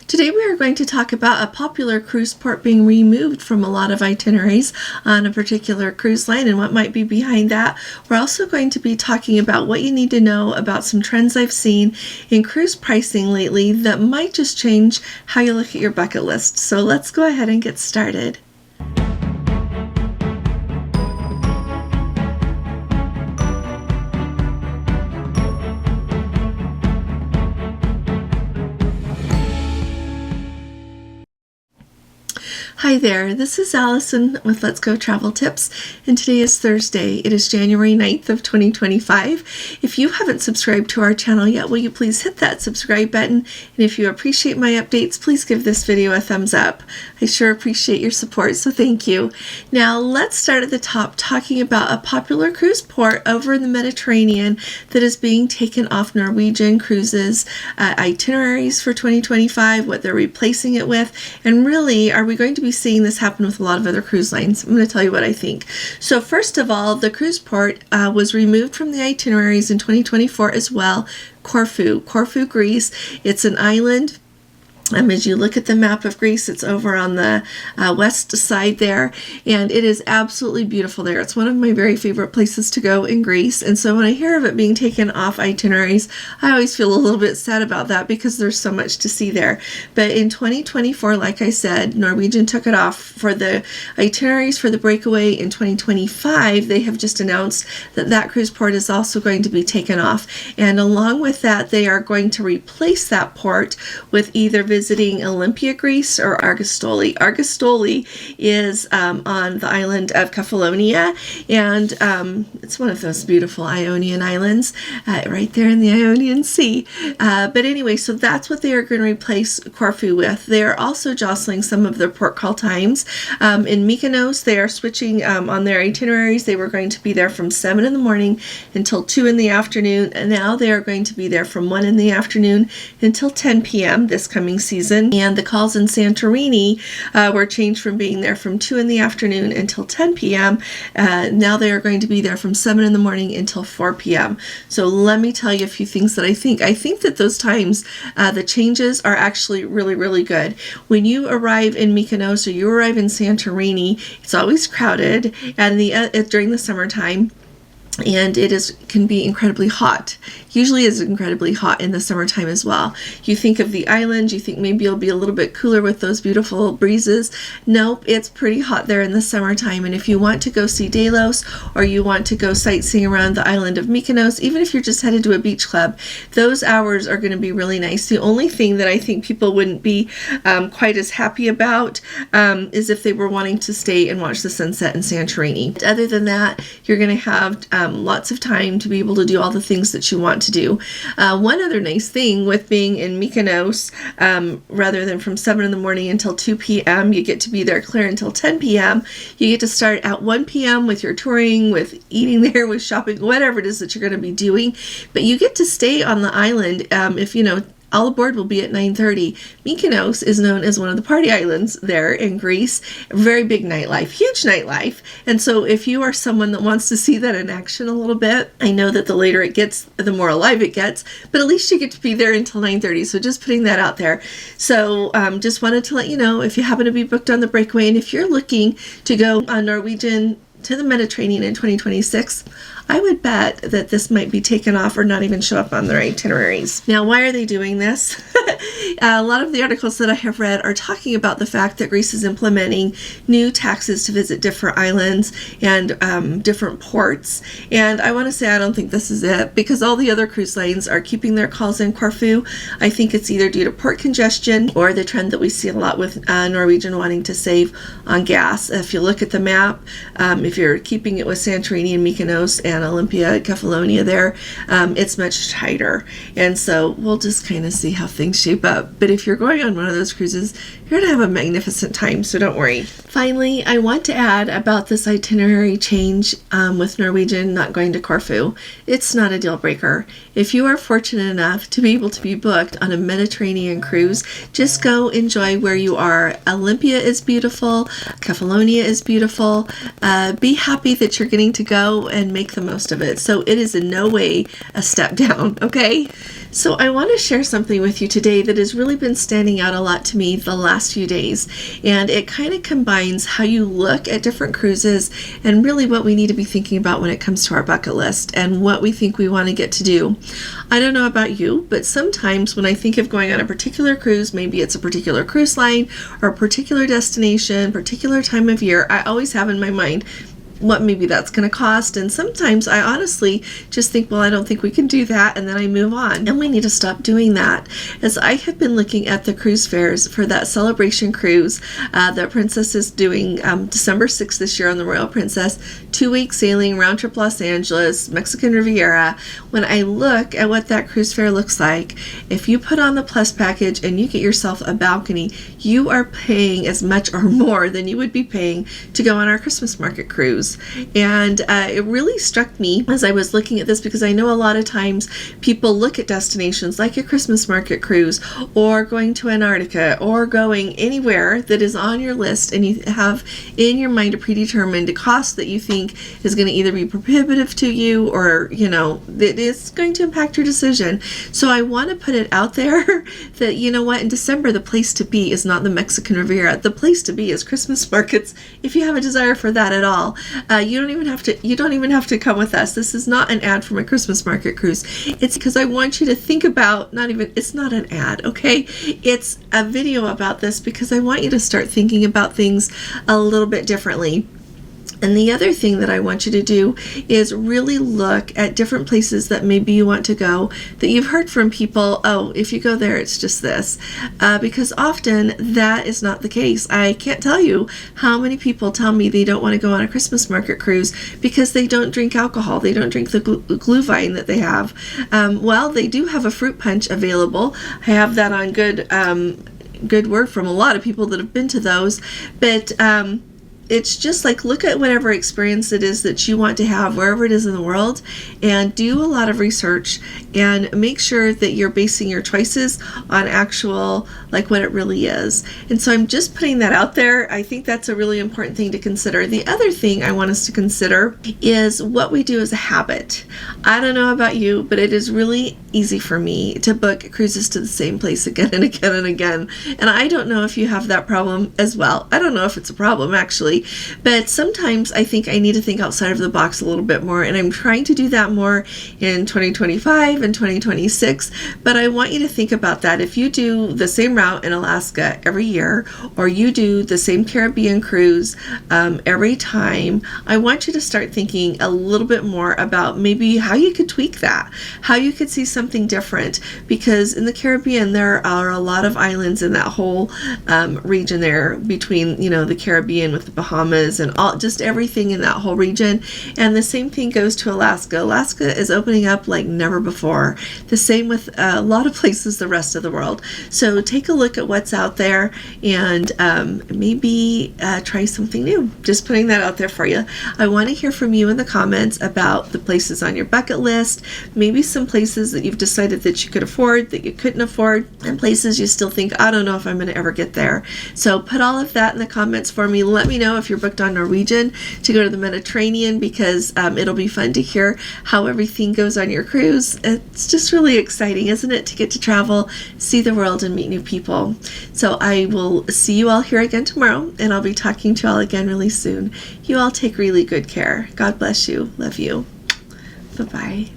Today we are going to talk about a popular cruise port being removed from a lot of itineraries on a particular cruise line and what might be behind that. We're also going to be talking about what you need to know about some trends I've seen in cruise pricing lately that might just change how you look at your bucket list. So let's go ahead and get started. Hi there, this is Allison with Let's Go Travel Tips, and today is Thursday. It is January 9th of 2025. If you haven't subscribed to our channel yet, will you please hit that subscribe button, and if you appreciate my updates, please give this video a thumbs up. I sure appreciate your support, so thank you. Now let's start at the top talking about a popular cruise port over in the Mediterranean that is being taken off Norwegian cruises itineraries for 2025, what they're replacing it with, and really, are we going to be seeing this happen with a lot of other cruise lines? I'm going to tell you what I think. So first of all, the cruise port was removed from the itineraries in 2024 as well. Corfu, Greece. It's an island. As you look at the map of Greece, it's over on the west side there, and it is absolutely beautiful there. It's one of my very favorite places to go in Greece, and so when I hear of it being taken off itineraries, I always feel a little bit sad about that because there's so much to see there. But in 2024, like I said, Norwegian took it off for the itineraries for the breakaway. In 2025, they have just announced that that cruise port is also going to be taken off, and along with that, they are going to replace that port with either visiting Olympia, Greece, or Argostoli. Argostoli is on the island of Kefalonia, and it's one of those beautiful Ionian islands right there in the Ionian Sea. But anyway, so that's what they are going to replace Corfu with. They are also jostling some of their port call times. In Mykonos, they are switching on their itineraries. They were going to be there from 7 in the morning until 2 in the afternoon, and now they are going to be there from 1 in the afternoon until 10 p.m. this coming season. And the calls in Santorini were changed from being there from 2 in the afternoon until 10 p.m. Now they are going to be there from 7 in the morning until 4 p.m. So let me tell you a few things that I think. I think that those times, the changes are actually really, really good. When you arrive in Mykonos or you arrive in Santorini, it's always crowded and during the summertime. And it can be incredibly hot. Usually is incredibly hot in the summertime as well. You think of the island, you think maybe it'll be a little bit cooler with those beautiful breezes. Nope, it's pretty hot there in the summertime. And if you want to go see Delos or you want to go sightseeing around the island of Mykonos, even if you're just headed to a beach club, those hours are going to be really nice. The only thing that I think people wouldn't be quite as happy about is if they were wanting to stay and watch the sunset in Santorini. Other than that, you're going to have lots of time to be able to do all the things that you want to do. One other nice thing with being in Mykonos, rather than from 7 in the morning until 2 p.m., you get to be there clear until 10 p.m. You get to start at 1 p.m. with your touring, with eating there, with shopping, whatever it is that you're going to be doing. But you get to stay on the island if all aboard will be at 9:30. Mykonos is known as one of the party islands there in Greece. Very big nightlife, huge nightlife. And so if you are someone that wants to see that in action a little bit, I know that the later it gets, the more alive it gets, but at least you get to be there until 9:30. So just putting that out there. So just wanted to let you know if you happen to be booked on the breakaway and if you're looking to go on Norwegian to the Mediterranean in 2026, I would bet that this might be taken off or not even show up on their itineraries. Now, why are they doing this? A lot of the articles that I have read are talking about the fact that Greece is implementing new taxes to visit different islands and different ports. And I want to say I don't think this is it, because all the other cruise lines are keeping their calls in Corfu. I think it's either due to port congestion or the trend that we see a lot with Norwegian wanting to save on gas. If you look at the map, if you're keeping it with Santorini and Mykonos and Olympia, Kefalonia there, it's much tighter. And so we'll just kind of see how things shape up. But if you're going on one of those cruises, you're going to have a magnificent time, so don't worry. Finally, I want to add about this itinerary change with Norwegian not going to Corfu. It's not a deal breaker. If you are fortunate enough to be able to be booked on a Mediterranean cruise, just go enjoy where you are. Olympia is beautiful. Kefalonia is beautiful. Be happy that you're getting to go and make the most of it. So it is in no way a step down, okay? So I want to share something with you today that has really been standing out a lot to me the last few days. And it kind of combines how you look at different cruises and really what we need to be thinking about when it comes to our bucket list and what we think we want to get to do. I don't know about you, but sometimes when I think of going on a particular cruise, maybe it's a particular cruise line or a particular destination, particular time of year, I always have in my mind what maybe that's going to cost. And sometimes I honestly just think, well, I don't think we can do that. And then I move on. And we need to stop doing that. As I have been looking at the cruise fares for that Celebration cruise that Princess is doing December 6th this year on the Royal Princess, 2-week sailing, round trip Los Angeles, Mexican Riviera. When I look at what that cruise fare looks like, if you put on the Plus package and you get yourself a balcony, you are paying as much or more than you would be paying to go on our Christmas market cruise. And it really struck me as I was looking at this, because I know a lot of times people look at destinations like a Christmas market cruise or going to Antarctica or going anywhere that is on your list, and you have in your mind a predetermined cost that you think is going to either be prohibitive to you or, you know, that is going to impact your decision. So I want to put it out there that, you know what, in December, the place to be is not the Mexican Riviera. The place to be is Christmas markets if you have a desire for that at all. You don't even have to come with us. This is not an ad for my Christmas market cruise. It's because I want you to think about, it's not an ad, okay? It's a video about this because I want you to start thinking about things a little bit differently. And the other thing that I want you to do is really look at different places that maybe you want to go that you've heard from people, oh, if you go there, it's just this. Because often that is not the case. I can't tell you how many people tell me they don't want to go on a Christmas market cruise because they don't drink alcohol. They don't drink the Glühwein that they have. Well, they do have a fruit punch available. I have that on good word from a lot of people that have been to those. But it's just like, look at whatever experience it is that you want to have wherever it is in the world, and do a lot of research and make sure that you're basing your choices on actual, like, what it really is. And so I'm just putting that out there. I think that's a really important thing to consider. The other thing I want us to consider is what we do as a habit. I don't know about you, but it is really easy for me to book cruises to the same place again and again and again. And I don't know if you have that problem as well. I don't know if it's a problem, actually. But sometimes I think I need to think outside of the box a little bit more, and I'm trying to do that more in 2025 and 2026. But I want you to think about that. If you do the same route in Alaska every year, or you do the same Caribbean cruise every time, I want you to start thinking a little bit more about maybe how you could tweak that, how you could see something different. Because in the Caribbean, there are a lot of islands in that whole region there between, you know, the Caribbean with the Bahamas and just everything in that whole region. And the same thing goes to Alaska. Alaska is opening up like never before. The same with a lot of places the rest of the world. So take a look at what's out there and maybe try something new. Just putting that out there for you. I want to hear from you in the comments about the places on your bucket list, maybe some places that you've decided that you could afford, that you couldn't afford, and places you still think, I don't know if I'm going to ever get there. So put all of that in the comments for me. Let me know if you're booked on Norwegian to go to the Mediterranean, because it'll be fun to hear how everything goes on your cruise. It's just really exciting, isn't it, to get to travel, see the world, and meet new people. So I will see you all here again tomorrow, and I'll be talking to you all again really soon. You all take really good care. God bless you. Love you. Bye-bye.